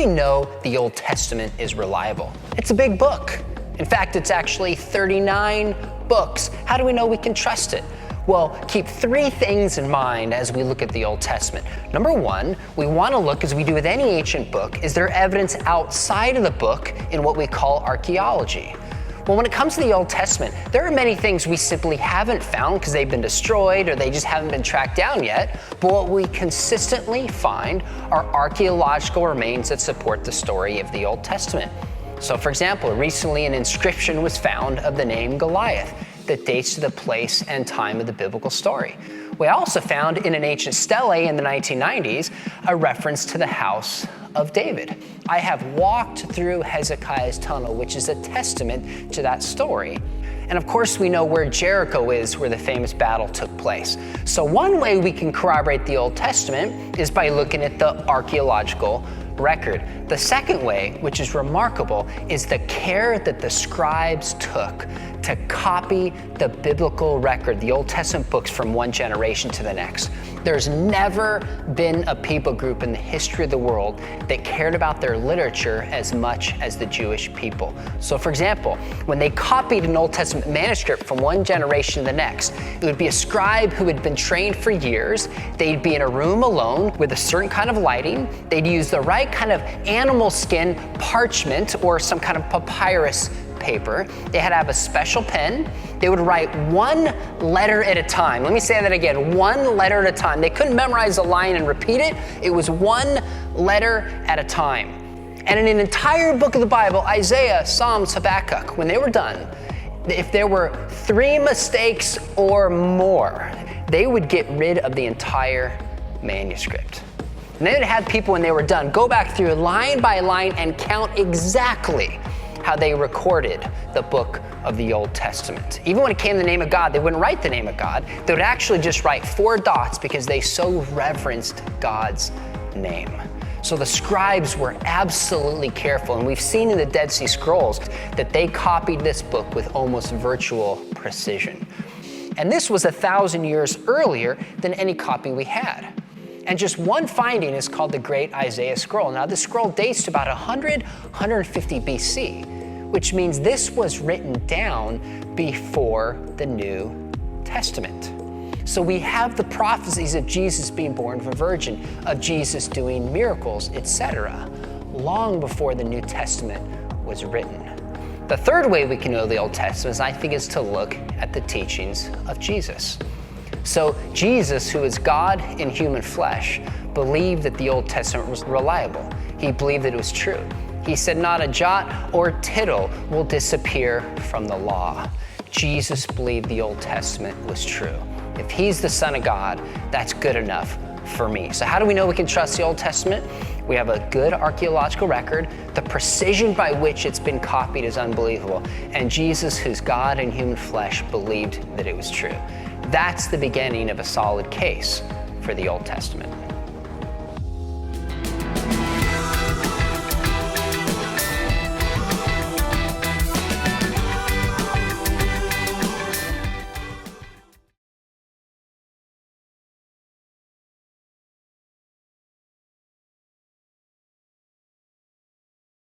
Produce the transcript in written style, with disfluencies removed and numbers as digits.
we know the Old Testament is reliable? It's a big book. In fact, it's actually 39 books. How do we know we can trust it? Well, keep three things in mind as we look at the Old Testament. Number one, we want to look, as we do with any ancient book, is there evidence outside of the book in what we call archaeology? Well, when it comes to the Old Testament, there are many things we simply haven't found because they've been destroyed or they just haven't been tracked down yet. But what we consistently find are archaeological remains that support the story of the Old Testament. So, for example, recently an inscription was found of the name Goliath that dates to the place and time of the biblical story. We also found in an ancient stele in the 1990s a reference to the house of David. I have walked through Hezekiah's tunnel, which is a testament to that story. And of course, we know where Jericho is, where the famous battle took place. So one way we can corroborate the Old Testament is by looking at the archaeological record. The second way, which is remarkable, is the care that the scribes took to copy the biblical record, the Old Testament books, from one generation to the next. There's never been a people group in the history of the world that cared about their literature as much as the Jewish people. So for example, when they copied an Old Testament manuscript from one generation to the next, it would be a scribe who had been trained for years. They'd be in a room alone with a certain kind of lighting. They'd use the right kind of animal skin parchment or some kind of papyrus paper. They had to have a special pen. They would write one letter at a time. Let me say that again, one letter at a time. They couldn't memorize a line and repeat it. It was one letter at a time. And in an entire book of the Bible, Isaiah, Psalms, Habakkuk, when they were done, if there were 3 mistakes or more, they would get rid of the entire manuscript. And they would have people, when they were done, go back through line by line and count exactly how they recorded the book of the Old Testament. Even when it came to the name of God, they wouldn't write the name of God. They would actually just write 4 dots because they so reverenced God's name. So the scribes were absolutely careful, and we've seen in the Dead Sea Scrolls that they copied this book with almost virtual precision. And this was 1,000 years earlier than any copy we had. And just one finding is called the Great Isaiah Scroll. Now, this scroll dates to about 150 BC, which means this was written down before the New Testament. So we have the prophecies of Jesus being born of a virgin, of Jesus doing miracles, etc., long before the New Testament was written. The third way we can know the Old Testament, I think, is to look at the teachings of Jesus. So Jesus, who is God in human flesh, believed that the Old Testament was reliable. He believed that it was true. He said not a jot or tittle will disappear from the law. Jesus believed the Old Testament was true. If he's the Son of God, that's good enough for me. So how do we know we can trust the Old Testament? We have a good archaeological record. The precision by which it's been copied is unbelievable. And Jesus, who's God in human flesh, believed that it was true. That's the beginning of a solid case for the Old Testament.